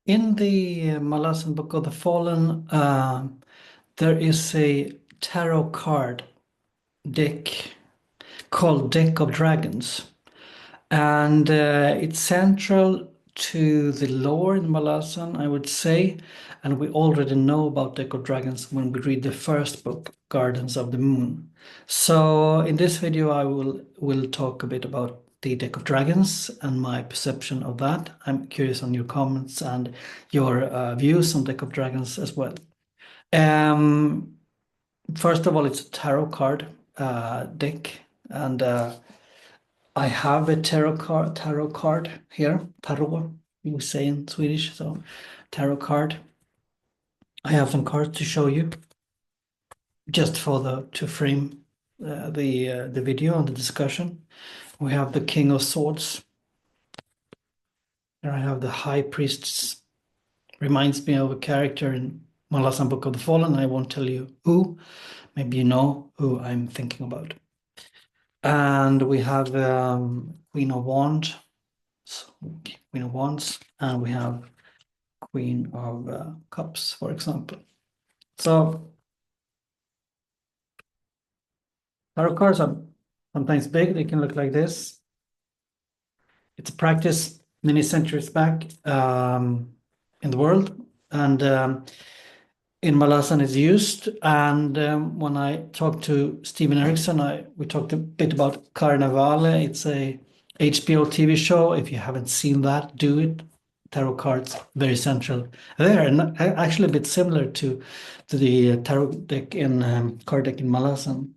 In the Malazan Book of the Fallen, there is a tarot card deck called Deck of Dragons, and it's central to the lore in Malazan, I would say. And we already know about Deck of Dragons when we read the first book, Gardens of the Moon. So in this video, I will talk a bit about the Deck of Dragons and my perception of that. I'm curious on your comments and your views on Deck of Dragons as well. Um, First of all, it's a tarot card deck, and I have a tarot card here. Tarot, you say in Swedish, so tarot card. I have some cards to show you, just for the to frame the video and the discussion. We have the King of Swords. Here I have the High Priests. Reminds me of a character in Malazan Book of the Fallen. I won't tell you who. Maybe you know who I'm thinking about. And we have Queen of Wands. So, Queen of Wands, and we have Queen of Cups, for example. So tarot cards are sometimes big. They can look like this. It's a practice many centuries back in the world, and in Malazan it's used. And when I talked to Steven Erickson, we talked a bit about Carnevale. It's a HBO TV show. If you haven't seen that, do it. Tarot cards, very central there, and actually a bit similar to the tarot deck in card deck in Malazan.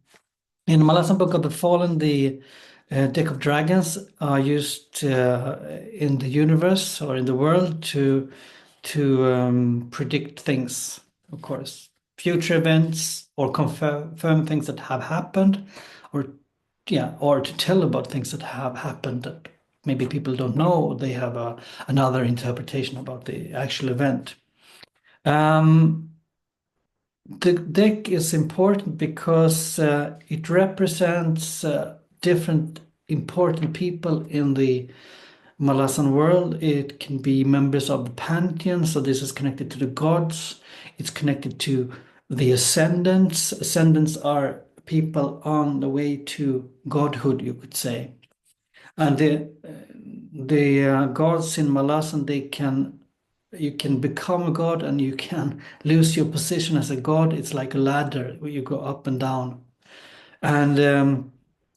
In Malazan Book of the Fallen, the deck of dragons are used in the universe or in the world to predict things, of course, future events, or confirm things that have happened, or or to tell about things that have happened that maybe people don't know. They have another interpretation about the actual event. The deck is important because it represents different important people in the Malazan world. It can be members of the pantheon, so this is connected to the gods. It's connected to the ascendants. Ascendants are people on the way to godhood, you could say. And the gods in Malazan, you can become a god and you can lose your position as a god. It's like a ladder where you go up and down. And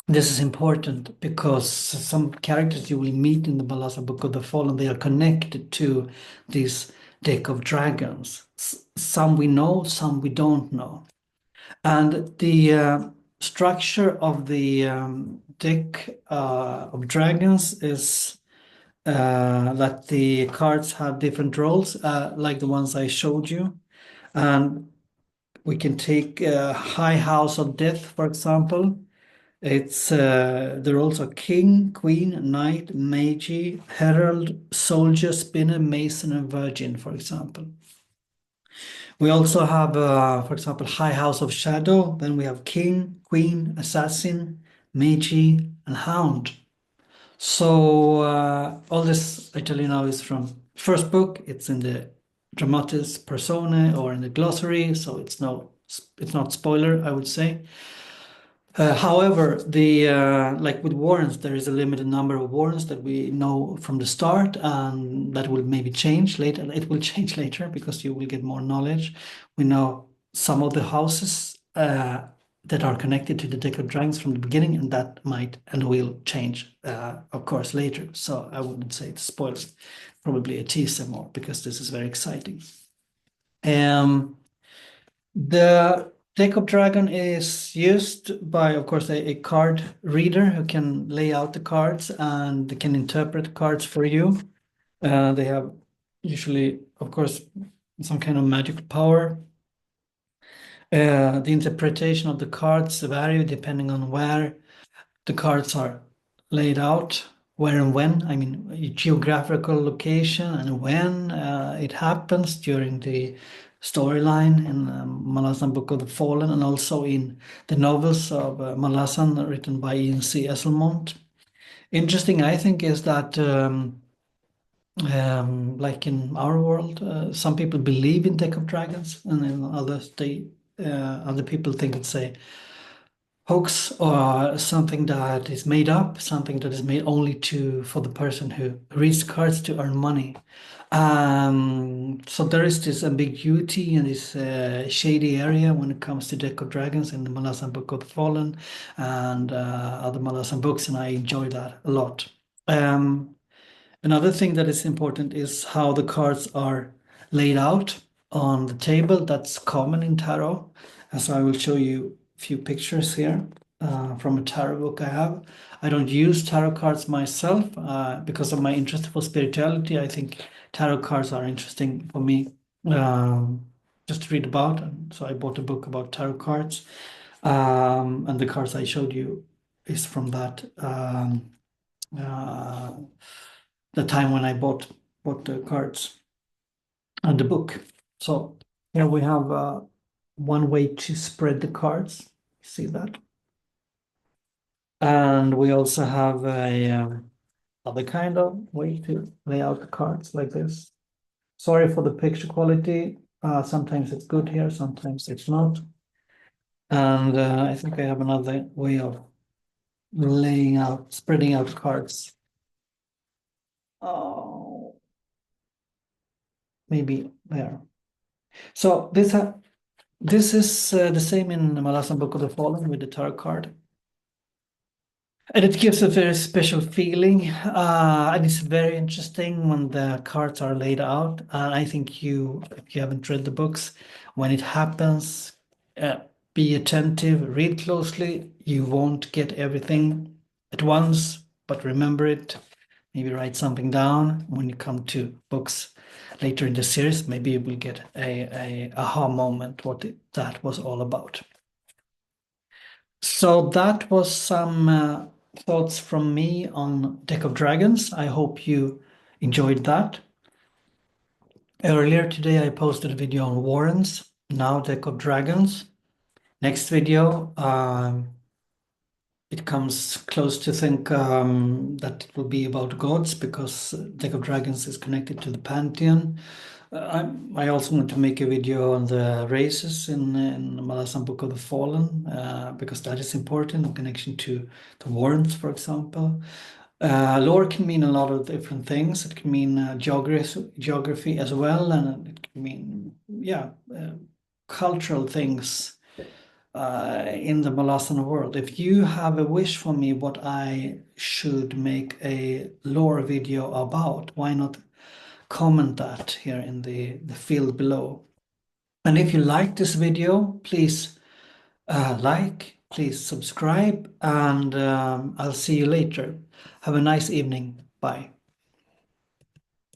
this is important because some characters you will meet in the Malazan Book of the Fallen, they are connected to this deck of dragons. Some we know, some we don't know. And the structure of the deck of dragons is that the cards have different roles, like the ones I showed you. And we can take High House of Death, for example. It's the roles are King, Queen, Knight, Magi, Herald, Soldier, Spinner, Mason, and Virgin, for example. We also have, for example, High House of Shadow. Then we have King, Queen, Assassin, Magi, and Hound. So all this I tell you now is from first book. It's in the Dramatis Personae or in the glossary, so it's not spoiler, I would say. However, the like with warrants, there is a limited number of warrants that we know from the start, and that will maybe change later. It will change later because you will get more knowledge. We know some of the houses that are connected to the deck of dragons from the beginning, and that might and will change, of course, later. So I wouldn't say it's spoilers, probably a teaser more because this is very exciting. The deck of dragon is used by, of course, a card reader who can lay out the cards and can interpret cards for you. They have usually, of course, some kind of magical power. The interpretation of the cards vary depending on where the cards are laid out, where and when. I mean, geographical location and when it happens during the storyline in Malazan Book of the Fallen, and also in the novels of Malazan written by Ian C. Esselmont. Interesting, I think, is that Like in our world, some people believe in deck of dragons, and then other people think it's a hoax or something that is made up, something that is made only to for the person who reads the cards to earn money. So there is this ambiguity and this shady area when it comes to deck of dragons in the Malazan Book of the Fallen and other Malazan books, and I enjoy that a lot. Um, Another thing that is important is how the cards are laid out on the table. That's common in tarot. And so I will show you a few pictures here from a tarot book I have. I don't use tarot cards myself because of my interest for spirituality. I think tarot cards are interesting for me just to read about. And so I bought a book about tarot cards. And the cards I showed you is from that. Uh, the time when I bought the cards and the book. So here we have one way to spread the cards. See that? And we also have a other kind of way to lay out the cards like this. Sorry for the picture quality. Sometimes it's good here, sometimes it's not. And I think I have another way of spreading out cards. Oh, maybe there. So this is the same in the Malazan Book of the Fallen with the tarot card. And it gives a very special feeling. And it's very interesting when the cards are laid out. And I think if you haven't read the books, when it happens, be attentive, read closely. You won't get everything at once, but remember it. Maybe write something down when you come to books later in the series. Maybe you will get a aha moment what that was all about. So that was some thoughts from me on Deck of Dragons. I hope you enjoyed that. Earlier today, I posted a video on Warrens, now Deck of Dragons. Next video, it comes close to think that it will be about gods because Deck of Dragons is connected to the Pantheon. I also want to make a video on the races in the Malazan Book of the Fallen because that is important in connection to the Warrens, for example. Lore can mean a lot of different things. It can mean geography as well, and it can mean, yeah, cultural things in the Malazan world. If you have a wish for me what I should make a lore video about, why not comment that here in the field below. And if you like this video, please please subscribe, and I'll see you later. Have a nice evening. Bye.